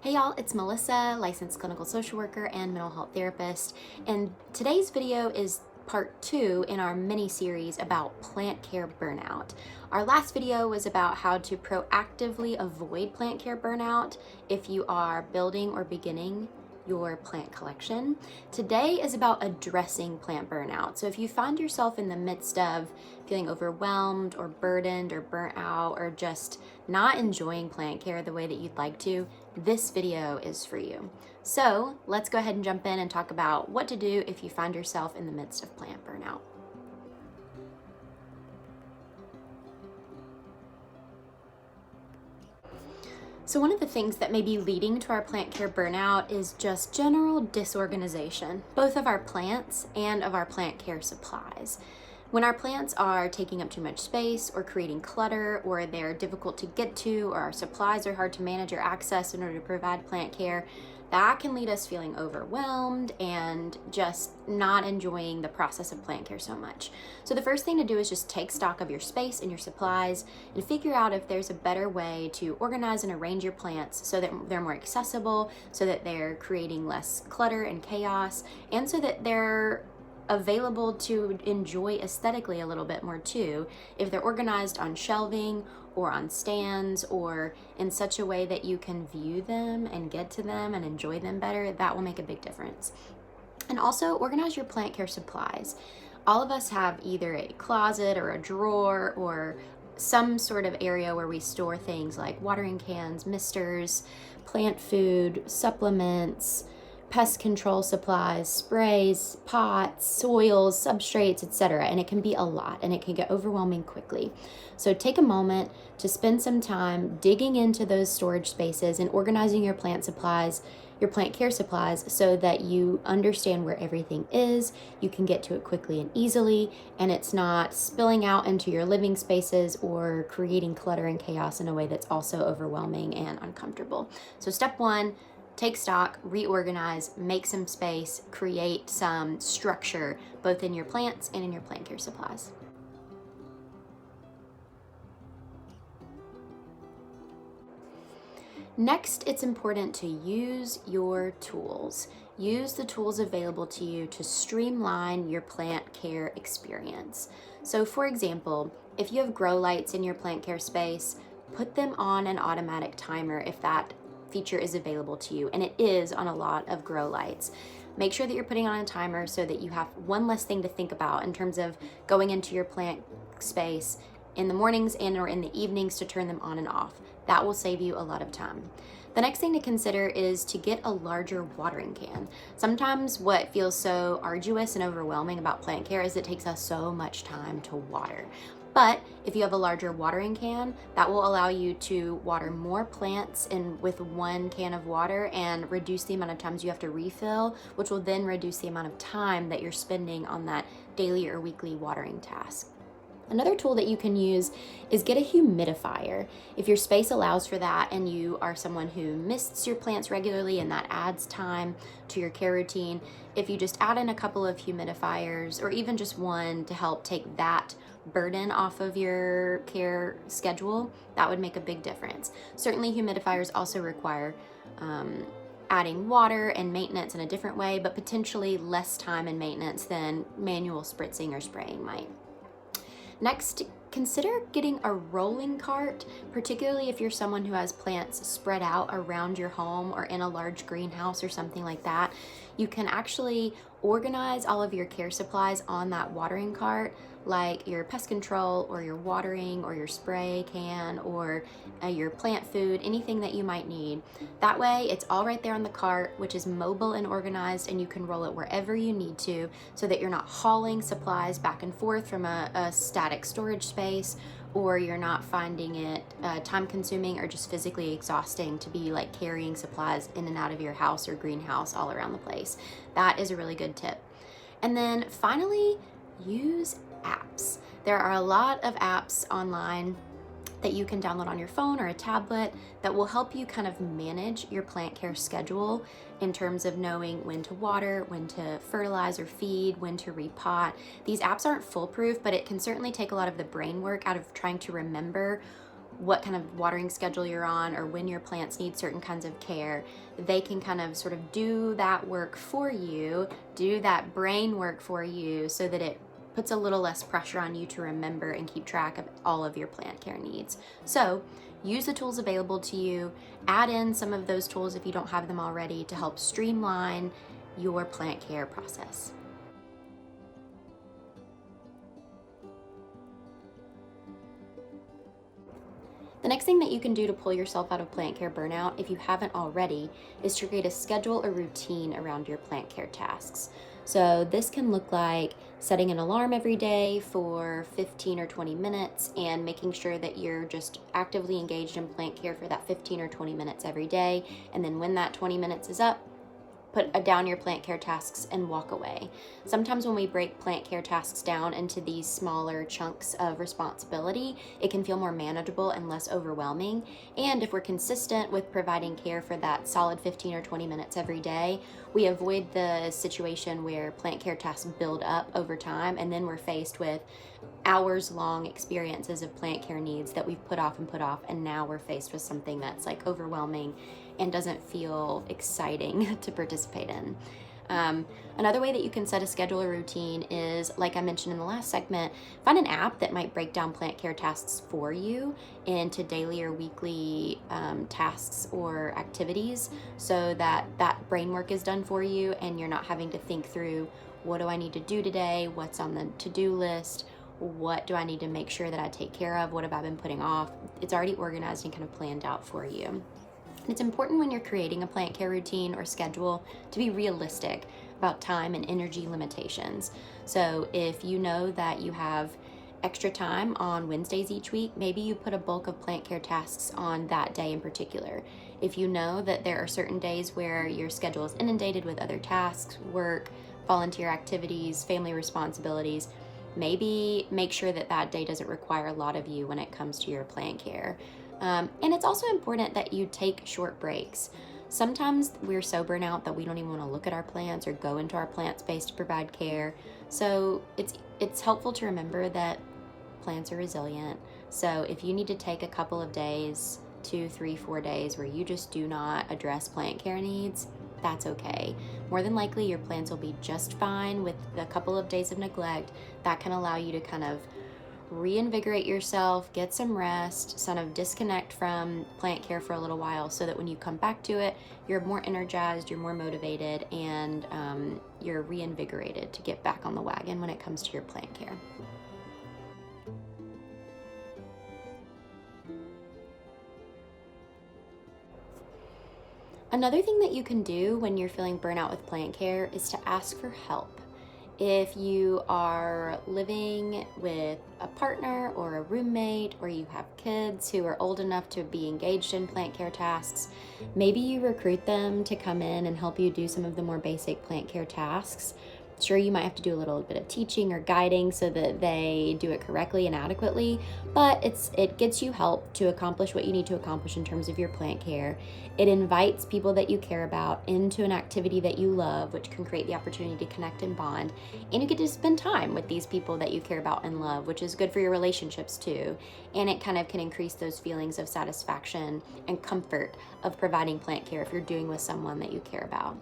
Hey y'all, it's Melissa, licensed clinical social worker and mental health therapist, and today's video is part 2 in our mini-series about plant care burnout. Our last video was about how to proactively avoid plant care burnout if you are building or beginning your plant collection. Today is about addressing plant burnout. So if you find yourself in the midst of feeling overwhelmed or burdened or burnt out or just not enjoying plant care the way that you'd like to, this video is for you. So let's go ahead and jump in and talk about what to do if you find yourself in the midst of plant burnout. So one of the things that may be leading to our plant care burnout is just general disorganization, both of our plants and of our plant care supplies. When our plants are taking up too much space or creating clutter, or they're difficult to get to, or our supplies are hard to manage or access in order to provide plant care, that can lead us feeling overwhelmed and just not enjoying the process of plant care so much. So the first thing to do is just take stock of your space and your supplies and figure out if there's a better way to organize and arrange your plants so that they're more accessible, so that they're creating less clutter and chaos, and so that they're available to enjoy aesthetically a little bit more too. If they're organized on shelving or on stands or in such a way that you can view them and get to them and enjoy them better, that will make a big difference. And also organize your plant care supplies. All of us have either a closet or a drawer or some sort of area where we store things like watering cans, misters, plant food, supplements, pest control supplies, sprays, pots, soils, substrates, etc. And it can be a lot and it can get overwhelming quickly. So take a moment to spend some time digging into those storage spaces and organizing your plant supplies, your plant care supplies, so that you understand where everything is, you can get to it quickly and easily, and it's not spilling out into your living spaces or creating clutter and chaos in a way that's also overwhelming and uncomfortable. So step 1, take stock, reorganize, make some space, create some structure, both in your plants and in your plant care supplies. Next, it's important to use your tools. Use the tools available to you to streamline your plant care experience. So for example, if you have grow lights in your plant care space, put them on an automatic timer if that feature is available to you, and it is on a lot of grow lights. Make sure that you're putting on a timer so that you have one less thing to think about in terms of going into your plant space in the mornings and or in the evenings to turn them on and off. That will save you a lot of time. The next thing to consider is to get a larger watering can. Sometimes what feels so arduous and overwhelming about plant care is it takes us so much time to water. But if you have a larger watering can, that will allow you to water more plants with one can of water and reduce the amount of times you have to refill, which will then reduce the amount of time that you're spending on that daily or weekly watering task. Another tool that you can use is get a humidifier. If your space allows for that and you are someone who mists your plants regularly and that adds time to your care routine, if you just add in a couple of humidifiers or even just one to help take that burden off of your care schedule, that would make a big difference. Certainly humidifiers also require adding water and maintenance in a different way, but potentially less time and maintenance than manual spritzing or spraying might. Next, consider getting a rolling cart, particularly if you're someone who has plants spread out around your home or in a large greenhouse or something like that. You can actually organize all of your care supplies on that watering cart, like your pest control or your watering or your spray can or your plant food, anything that you might need. That way it's all right there on the cart, which is mobile and organized, and you can roll it wherever you need to so that you're not hauling supplies back and forth from a static storage space, or you're not finding it time consuming or just physically exhausting to be like carrying supplies in and out of your house or greenhouse all around the place. That is a really good tip. And then finally, use apps. There are a lot of apps online that you can download on your phone or a tablet that will help you kind of manage your plant care schedule in terms of knowing when to water, when to fertilize or feed, when to repot. These apps aren't foolproof, but it can certainly take a lot of the brain work out of trying to remember what kind of watering schedule you're on or when your plants need certain kinds of care, they can kind of sort of do that work for you, do that brain work for you, so that it puts a little less pressure on you to remember and keep track of all of your plant care needs. So use the tools available to you, add in some of those tools if you don't have them already to help streamline your plant care process. The next thing that you can do to pull yourself out of plant care burnout, if you haven't already, is to create a schedule or routine around your plant care tasks. So this can look like setting an alarm every day for 15 or 20 minutes and making sure that you're just actively engaged in plant care for that 15 or 20 minutes every day. And then when that 20 minutes is up, put down your plant care tasks and walk away. Sometimes when we break plant care tasks down into these smaller chunks of responsibility, it can feel more manageable and less overwhelming. And if we're consistent with providing care for that solid 15 or 20 minutes every day, we avoid the situation where plant care tasks build up over time and then we're faced with hours-long experiences of plant care needs that we've put off, and now we're faced with something that's like overwhelming and doesn't feel exciting to participate in. Another way that you can set a schedule or routine is, like I mentioned in the last segment, find an app that might break down plant care tasks for you into daily or weekly tasks or activities, so that that brain work is done for you and you're not having to think through, what do I need to do today? What's on the to-do list? What do I need to make sure that I take care of? What have I been putting off? It's already organized and kind of planned out for you. And it's important when you're creating a plant care routine or schedule to be realistic about time and energy limitations. So if you know that you have extra time on Wednesdays each week, maybe you put a bulk of plant care tasks on that day in particular. If you know that there are certain days where your schedule is inundated with other tasks, work, volunteer activities, family responsibilities, maybe make sure that that day doesn't require a lot of you when it comes to your plant care. And it's also important that you take short breaks. Sometimes we're so burnt out that we don't even want to look at our plants or go into our plant space to provide care. So it's helpful to remember that plants are resilient. So if you need to take a couple of days, 2, 3, 4 days where you just do not address plant care needs, that's okay. More than likely, your plants will be just fine with a couple of days of neglect. That can allow you to kind of reinvigorate yourself, get some rest, sort of disconnect from plant care for a little while, so that when you come back to it, you're more energized, you're more motivated, and you're reinvigorated to get back on the wagon when it comes to your plant care. Another thing that you can do when you're feeling burnout with plant care is to ask for help. If you are living with a partner or a roommate, or you have kids who are old enough to be engaged in plant care tasks, maybe you recruit them to come in and help you do some of the more basic plant care tasks. Sure, you might have to do a little bit of teaching or guiding so that they do it correctly and adequately, but it gets you help to accomplish what you need to accomplish in terms of your plant care. It invites people that you care about into an activity that you love, which can create the opportunity to connect and bond. And you get to spend time with these people that you care about and love, which is good for your relationships too. And it kind of can increase those feelings of satisfaction and comfort of providing plant care if you're doing with someone that you care about.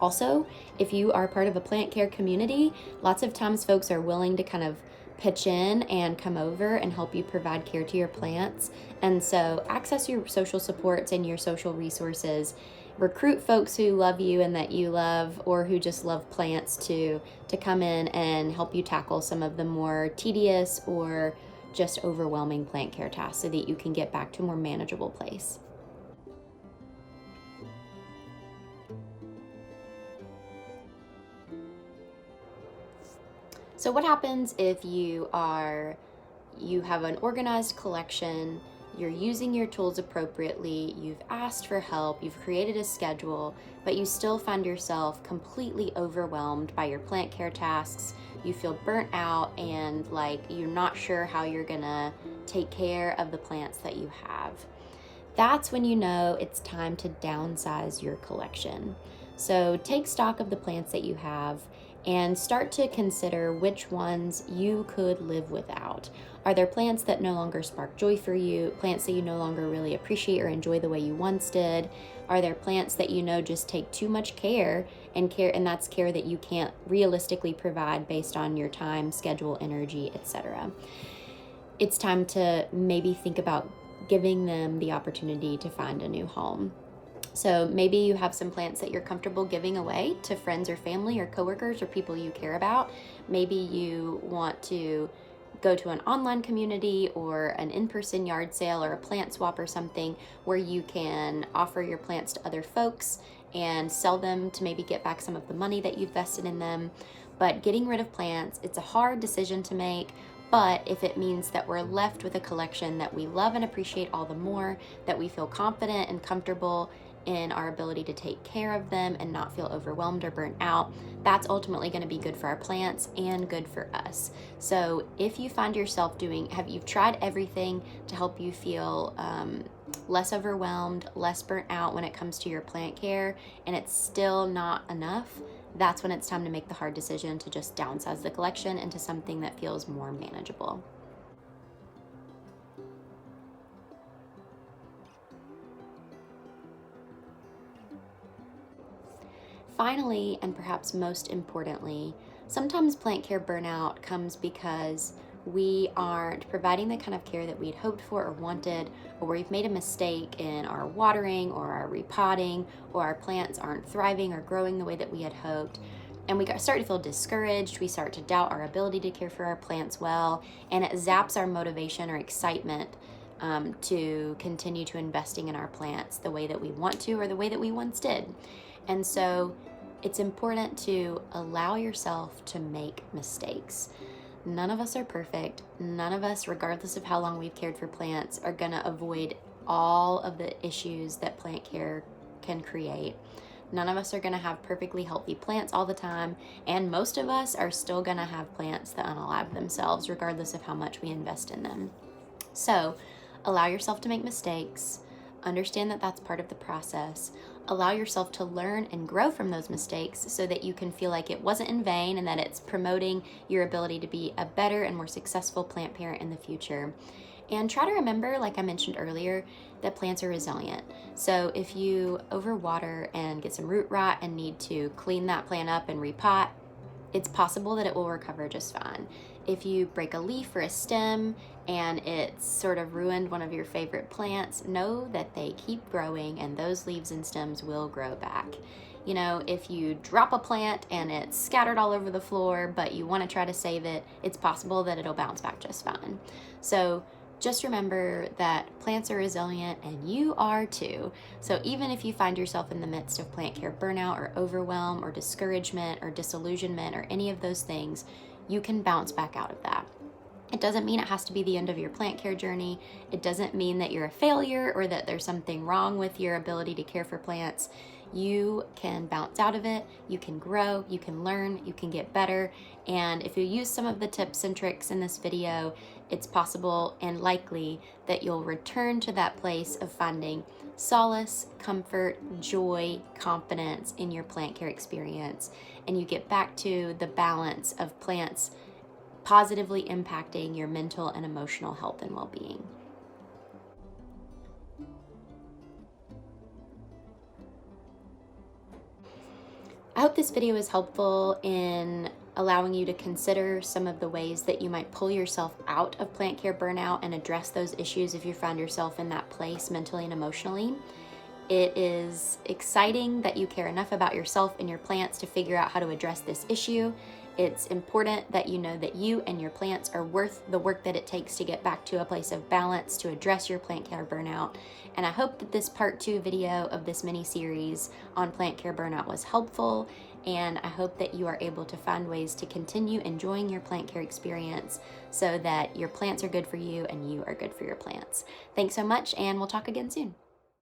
Also, if you are part of a plant care community, lots of times folks are willing to kind of pitch in and come over and help you provide care to your plants. And so access your social supports and your social resources. Recruit folks who love you and that you love, or who just love plants, to come in and help you tackle some of the more tedious or just overwhelming plant care tasks, so that you can get back to a more manageable place. So what happens if you have an organized collection, you're using your tools appropriately, you've asked for help, you've created a schedule, but you still find yourself completely overwhelmed by your plant care tasks, you feel burnt out, and like you're not sure how you're gonna take care of the plants that you have? That's when you know it's time to downsize your collection. So take stock of the plants that you have and start to consider which ones you could live without. Are there plants that no longer spark joy for you, plants that you no longer really appreciate or enjoy the way you once did? Are there plants that you know just take too much care, and that's care that you can't realistically provide based on your time, schedule, energy, etc.? It's time to maybe think about giving them the opportunity to find a new home. So maybe you have some plants that you're comfortable giving away to friends or family or coworkers or people you care about. Maybe you want to go to an online community or an in-person yard sale or a plant swap or something where you can offer your plants to other folks and sell them to maybe get back some of the money that you've vested in them. But getting rid of plants, it's a hard decision to make, but if it means that we're left with a collection that we love and appreciate all the more, that we feel confident and comfortable in our ability to take care of them and not feel overwhelmed or burnt out, that's ultimately going to be good for our plants and good for us. So if you find yourself you've tried everything to help you feel less overwhelmed, less burnt out when it comes to your plant care, and it's still not enough, that's when it's time to make the hard decision to just downsize the collection into something that feels more manageable. Finally, and perhaps most importantly, sometimes plant care burnout comes because we aren't providing the kind of care that we'd hoped for or wanted, or we've made a mistake in our watering or our repotting, or our plants aren't thriving or growing the way that we had hoped. And we start to feel discouraged, we start to doubt our ability to care for our plants well, and it zaps our motivation or excitement to continue to investing in our plants the way that we want to or the way that we once did. And so it's important to allow yourself to make mistakes. None of us are perfect. None of us, regardless of how long we've cared for plants, are going to avoid all of the issues that plant care can create. None of us are going to have perfectly healthy plants all the time, and most of us are still going to have plants that unalive themselves, regardless of how much we invest in them. So, allow yourself to make mistakes. Understand that that's part of the process. Allow yourself to learn and grow from those mistakes so that you can feel like it wasn't in vain and that it's promoting your ability to be a better and more successful plant parent in the future. And try to remember, like I mentioned earlier, that plants are resilient. So if you overwater and get some root rot and need to clean that plant up and repot, it's possible that it will recover just fine. If you break a leaf or a stem and it's sort of ruined one of your favorite plants, know that they keep growing and those leaves and stems will grow back. You know, if you drop a plant and it's scattered all over the floor, but you want to try to save it, it's possible that it'll bounce back just fine. So just remember that plants are resilient and you are too. So even if you find yourself in the midst of plant care burnout or overwhelm or discouragement or disillusionment or any of those things, you can bounce back out of that. It doesn't mean it has to be the end of your plant care journey. It doesn't mean that you're a failure or that there's something wrong with your ability to care for plants. You can bounce out of it, you can grow, you can learn, you can get better. And if you use some of the tips and tricks in this video, it's possible and likely that you'll return to that place of finding solace, comfort, joy, confidence in your plant care experience. And you get back to the balance of plants positively impacting your mental and emotional health and well-being. I hope this video is helpful in allowing you to consider some of the ways that you might pull yourself out of plant care burnout and address those issues if you find yourself in that place mentally and emotionally. It is exciting that you care enough about yourself and your plants to figure out how to address this issue. It's important that you know that you and your plants are worth the work that it takes to get back to a place of balance to address your plant care burnout. And I hope that this part 2 video of this mini series on plant care burnout was helpful. And I hope that you are able to find ways to continue enjoying your plant care experience so that your plants are good for you and you are good for your plants. Thanks so much, and we'll talk again soon.